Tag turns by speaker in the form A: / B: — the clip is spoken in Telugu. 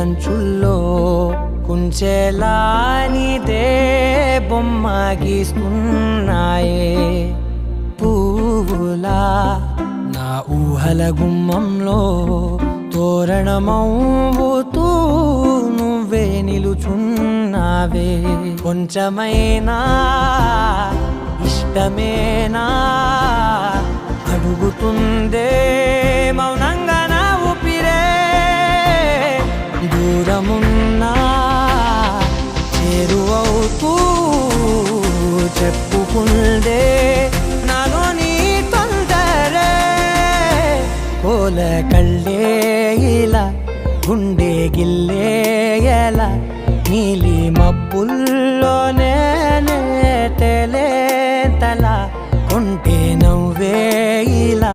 A: అంచుల్లో కుంచెలా నీదే బొమ్మ గీస్తున్నాయే పువ్వులా నా ఊహల గుమ్మంలో తోరణమవుతూ నువ్వే నిలుచున్నావే కొంచెమైనా ఇష్టమేనా అడుగుతుందే మౌనంగా నా ఊపిరే దూరమున్నా చేరువవుతూ చెప్పుకుందే నాలోని తొందరే కోల కళ్ళే ఇలా గుండె గిల్లే ఎలా నీలి మబ్బుల్లోనే తేలే తల కొంటే నవ్వే